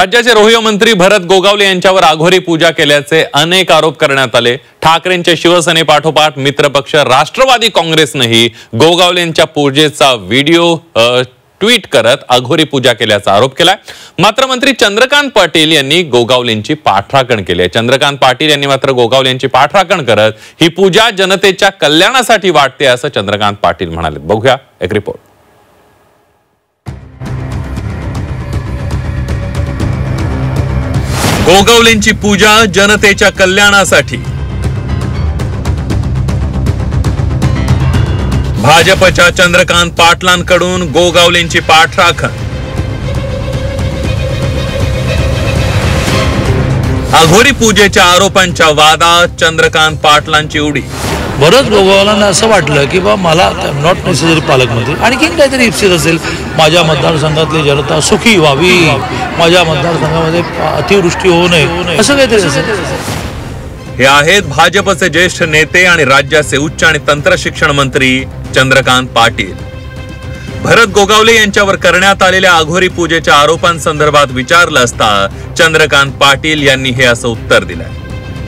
राज्याचे रोहियो मंत्री भरत गोगावले यांच्यावर आघोरी पूजा केल्याचे अनेक आरोप करण्यात आले। ठाकरेंच्या शिवसेनेपाठोपाठ मित्रपक्ष राष्ट्रवादी काँग्रेसनेही गोगावलेंच्या पूजेचा व्हिडिओ ट्वीट करत आघोरी पूजा केल्याचा आरोप केलाय। मात्र मंत्री चंद्रकांत पाटील यांनी गोगावलेंची पाठराखण केली आहे। चंद्रकांत पाटील यांनी मात्र गोगावलेंची पाठराखण करत ही पूजा जनतेच्या कल्याणासाठी वाटते असं चंद्रकांत पाटील म्हणाले। बघूया एक रिपोर्ट। गोगावलेंची पूजा जनतेच्या कल्याणासाठी। भाजपच्या चंद्रकांत पाटलांकडून गोगावलेंची पाठराखण। आघोरी पूजेच्या आरोपांच्या वादात चंद्रकांत पाटलांची उडी। भरत गोगावलेंना असं वाटलं की बा मला नॉट नेसेसरी पालकमंत्री आणखी काहीतरी इप्सित असेल, माझ्या मतदारसंघातली जनता सुखी व्हावी, माझ्या मतदारसंघामध्ये अतिवृष्टी होऊ नये, असं काहीतरी असेल। हे आहेत भाजपचे ज्येष्ठ नेते आणि राज्याचे उच्च आणि तंत्र शिक्षण मंत्री चंद्रकांत पाटील। भरत गोगावले यांच्यावर करण्यात आलेल्या आघोरी पूजेच्या आरोपांसंदर्भात विचारलं असता चंद्रकांत पाटील यांनी हे असं उत्तर दिलंय।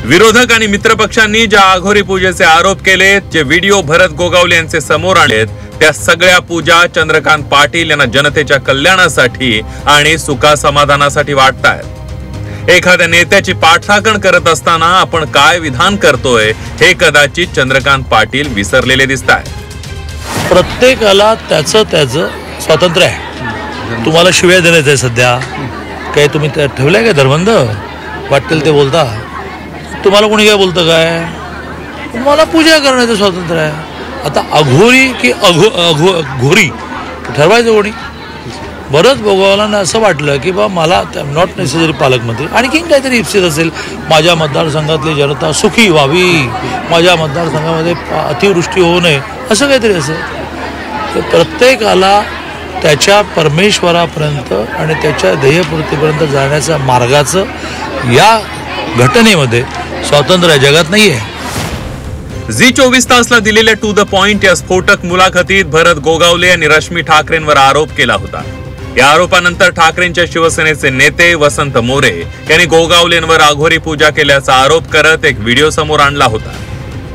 विरोधक आणि मित्रपक्षांनी ज्या आघोरी पूजेचे आरोप केले, जे व्हिडिओ भरत गोगावले यांचे समोर आणलेत, त्या सगळ्या पूजा चंद्रकांत पाटील यांना जनतेच्या कल्याणासाठी आणि सुखासमाधानासाठी वाटतायत। एखाद्या नेत्याची पाठराखण करत असताना आपण काय विधान करतोय हे कदाचित चंद्रकांत पाटील विसरलेले दिसतायत। प्रत्येकाला त्याचं स्वातंत्र्य आहे। तुम्हाला शिव्या देण्याचं आहे सध्या, काय तुम्ही ठेवलंय काय धर्मंद? वाटेल ते बोलता, तुम्हाला कोणी काय बोलतं काय? तुम्हाला पूजा करण्याचं स्वातंत्र्य आहे। आता अघोरी की घोरी ठरवायचं कोणी? भरत गोगावलेंना असं वाटलं की बा मला नॉट नेसेसरी पालकमंत्री आणखी काहीतरी इप्सित असेल, माझ्या मतदारसंघातली जनता सुखी व्हावी, माझ्या मतदारसंघामध्ये अतिवृष्टी होऊ नये, असं काहीतरी असेल। तर प्रत्येकाला त्याच्या परमेश्वरापर्यंत आणि त्याच्या ध्येयपूर्तीपर्यंत जाण्याच्या मार्गाचं या घटनेमध्ये स्वातंत्र्य जगात नाहीये। झी 24 तासला दिलेल्या टू द पॉइंट या स्फोटक मुलाखतीत भरत गोगावले यांनी रश्मी ठाकरेंवर आरोप केला होता। या आरोपानंतर ठाकरेंच्या शिवसेनेचे नेते वसंत मोरे यांनी गोगावलेंवर आघोरी पूजा केल्याचा आरोप करत एक व्हिडिओ समोर आणला होता।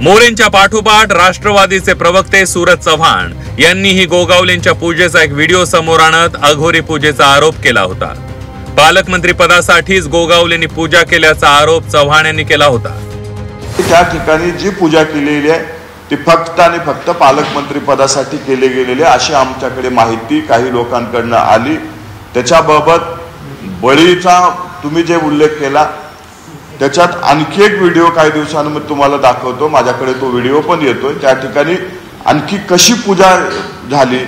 मोरेंच्या पाठोपाठ राष्ट्रवादीचे प्रवक्ते सूरज चव्हाण यांनीही गोगावलेंच्या पूजेचा एक व्हिडिओ समोर आणत आघोरी पूजेचा आरोप केला होता। पालकमंत्री पदासाठीच गोगावलेंनी पूजा केल्याचा आरोप चव्हाण यांनी केला होता। त्या ठिकाणी जी पूजा केलेली आहे ती फक्त आणि फक्त पालकमंत्री पदासाठी केली गेलेली आहे अशी आमच्याकडे माहिती काही लोकांकडून आली। त्याच्याबाबत बळीचा तुम्ही जे उल्लेख केला त्याच्यात आणखी एक व्हिडिओ काही दिवसांमध्ये तुम्हाला दाखवतो, माझ्याकडे तो व्हिडिओ पण येतोय। त्या ठिकाणी आणखी कशी पूजा झाली,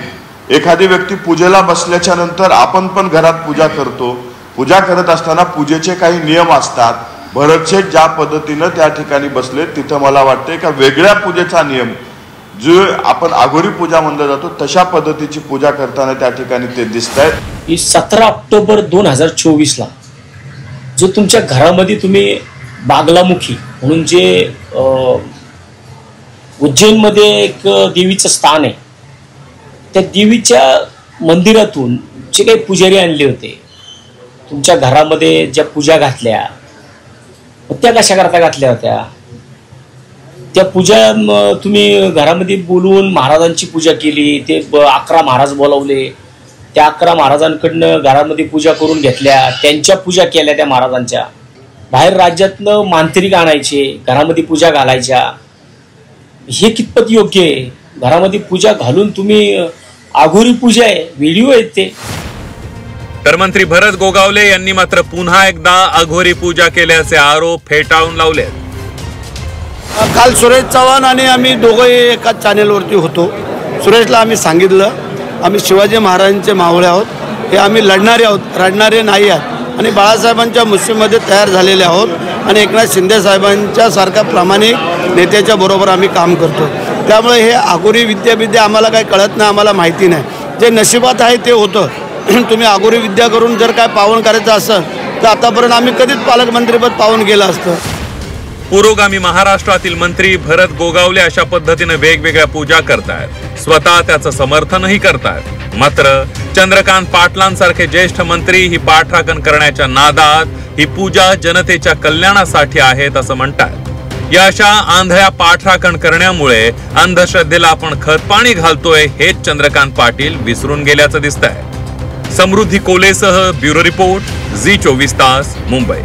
एखादी व्यक्ती पूजेला बसल्याच्या नंतर आपण पण घरात पूजा करतो, पूजा करत असताना पूजेचे काही नियम असतात। भरतशेठ ज्या पद्धतीनं त्या ठिकाणी बसले तिथं मला वाटतंय का वेगळ्या पूजेचा नियम जो आपण आघोरी पूजा म्हणलं जातो तशा पद्धतीची पूजा करताना त्या ठिकाणी ते दिसतायत। 17 ऑक्टोबर 2024 ला जो तुमच्या घरामध्ये तुम्ही बागलामुखी म्हणून जे उज्जैनमध्ये एक देवीचं स्थान आहे, त्या देवीच्या मंदिरातून जे काही पुजारी आणले होते, तुमच्या घरामध्ये ज्या पूजा घातल्या त्या कशा करता घातल्या होत्या? त्या पूजा तुम्ही घरामध्ये बोलवून महाराजांची पूजा केली, ते 11 महाराज बोलावले, त्या 11 महाराजांकडनं घरामध्ये पूजा करून घेतल्या, त्यांच्या पूजा केल्या त्या महाराजांच्या। बाहेर राज्यातनं मांत्रिक आणायचे, घरामध्ये पूजा घालायच्या, हे कितपत योग्य आहे? घरामध्ये पूजा घालून तुम्ही आघोरी पूजा आहे, व्हिडिओ आहेत ते। तर मंत्री भरत गोगावले यांनी मात्र पुन्हा एकदा आघोरी पूजा केल्याचे आरोप फेटाळून लावले। काल सुरेश चव्हाण आणि आम्ही दोघंही एकाच चॅनेलवरती होतो। सुरेशला आम्ही सांगितलं आम्ही शिवाजी महाराजांचे मावळे आहोत, हे आम्ही लढणारे आहोत, रडणारे नाही आहोत आणि बाळासाहेबांच्या मुश्किलमध्ये तयार झालेले आहोत आणि एकनाथ शिंदे साहेबांच्या सारख्या प्रामाणिक नेत्याच्या बरोबर आम्ही काम करतो। त्यामुळे हे आघोरी विद्या आम्हाला काही कळत नाही, आम्हाला माहिती नाही, जे नशिबात आहे ते होतं। तुम्ही आघोरी विद्या करून जर काय पावन करायचं असेल तर आतापर्यंत आम्ही कधीच पालकमंत्रीपद पावन केलं असतं। पुरोगामी महाराष्ट्रातील मंत्री भरत गोगावले अशा पद्धतीने वेगवेगळ्या पूजा करतायत, स्वतः त्याचं समर्थनही करतायत. मात्र चंद्रकांत पाटलांसारखे ज्येष्ठ मंत्री ही पाठराखण करण्याच्या नादात ही पूजा जनतेच्या कल्याणासाठी आहेत असं म्हणतात. या अशा आंधळ्या पाठराखण करण्यामुळे अंधश्रद्धेला आपण खतपाणी घालतोय हेच चंद्रकांत पाटील विसरून गेल्याचं दिसतंय. समृद्धी कोलेसह ब्युरो रिपोर्ट, झी 24 तास, मुंबई.